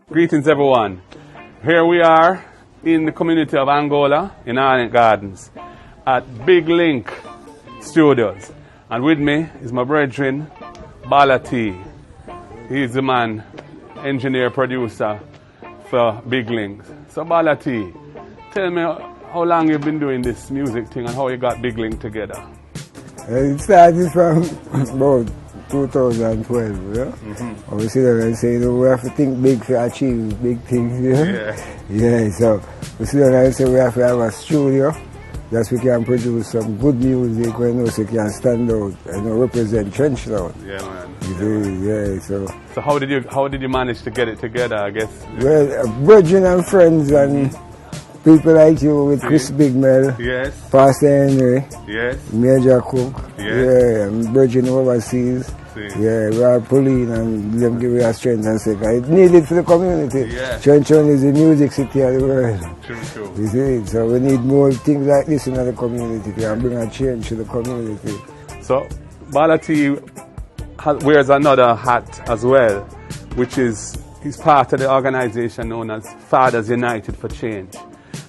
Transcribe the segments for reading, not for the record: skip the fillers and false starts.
Greetings everyone. Here we are in the community of Angola in Arnett Gardens at Big Link Studios. And with me is my brethren, Balla T. He's the man, engineer, producer for Big Link. So Balla T, tell me how long you've been doing this music thing and how you got Big Link together. It started from about 2012, yeah? Mm-hmm. We sit there and say, we have to think big to achieve big things, yeah? So we sit there and say we have to have a studio that we can produce some good music when we can stand out and represent Trenchtown. Yeah, man. So how did you manage to get it together, I guess? Well, brethren and friends and people like you with Chris Bigmel, yes, Pastor Henry, yes, Major Cook, yes, and brethren overseas. See. Yeah, we are pulling and them give us strength and say, it's needed for the community. Yeah. Trenchtown is the music city of the world. True. You see, so we need more things like this in the community and bring a change to the community. So, Balla T wears another hat as well, which is he's part of the organization known as Fathers United for Change.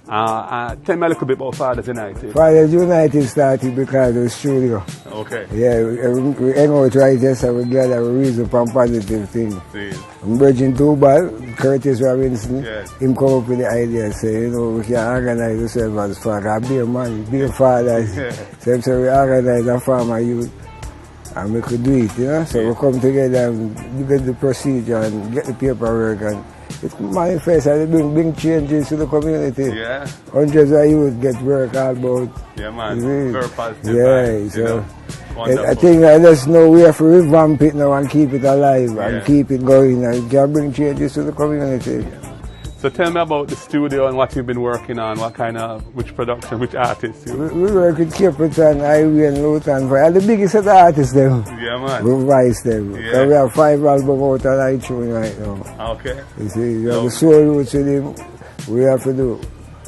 Tell me a little bit about Fathers United. Fathers United started because of the studio. Okay. Yeah, we hang out right there, so we gather a reason for positive things. I'm bridging Tubal, Curtis Robinson, yes, him come up with the idea, say, we can organize ourselves as fathers, be a man, be a fathers. Yeah. So we organize a farmer youth, and we could do it, So we come together and get the procedure and get the paperwork and it manifests and bring changes to the community. Yeah. Hundreds of youth get work all about. Yeah, man. Very positive. Yeah, so I think I just know we have to revamp it now and keep it alive and keep it going and can bring changes to the community. Yeah. So tell me about the studio and what you've been working on, which production, which artists you... We work with Capleton, Ivy and Luton, for the biggest of the artists them. Yeah, man. We revise them. Yeah. So we have 5 albums out on iTunes right now. Okay. You see, we have the Soul Roots with him. We have to do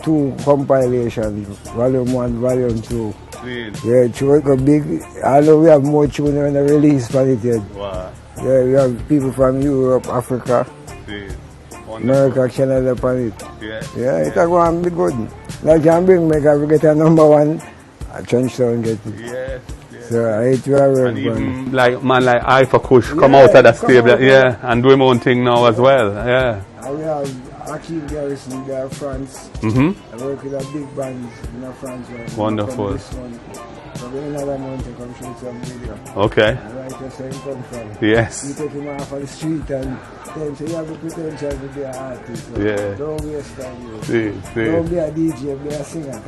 2 compilations, Volume 1, Volume 2. Yeah, Chua go big. I know we have more tunes on the release for it yet. Wow. Yeah, we have people from Europe, Africa, America, Canada upon it. Yeah, it's going to be good. Like can bring me, we get a #1 at Trenchtown get it. Yes. So I hate to and even like man like I for Kush come out of the stable, and do his own thing now as well. Yeah. And we have Akeem Garrison there, France. Mm-hmm. I work with a big band in France. Right? Wonderful. So we another month to come shoot some video. Okay. Right, that's where he come from. Yes. We take him off on the street and then say you have the potential to be an artist. So don't waste time. Don't be a DJ, be a singer.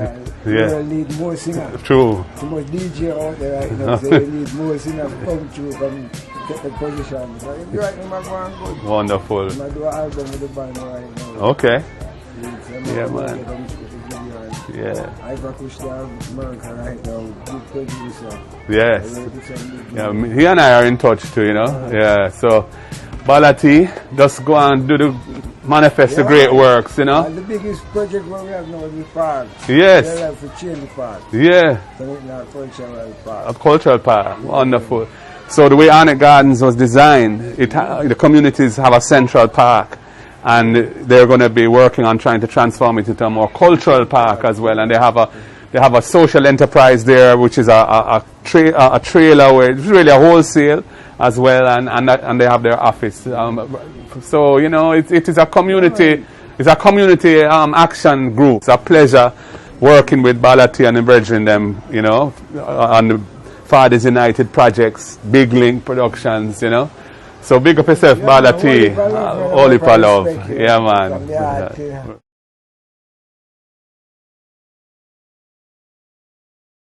You will need more singers. True. Too much DJ out there right now, so you need more singers to come through and get the position. So you're right, I'm going good. Wonderful. I'm going to do an album with the band right now. Okay. Yeah, man. Yeah. I push down America right now, big producer. Yes. Yeah, he and I are in touch too, Yeah. So, Balla T, just go and do the manifest the great works, And the biggest project we have now is the park. Yes. We have to change the park. Yeah. So it's not a cultural park. A cultural park. Wonderful. So the way Arnett Gardens was designed, the communities have a central park. And they're going to be working on trying to transform it into a more cultural park as well. And they have a social enterprise there, which is a trailer where it's really a wholesale as well, and they have their office. So it is a community. It's a community action group. It's a pleasure working with Balla T and the brethren them, on the Fathers United projects, Big Link Productions, So big up yourself, Balla T. Only for love. Yeah, man.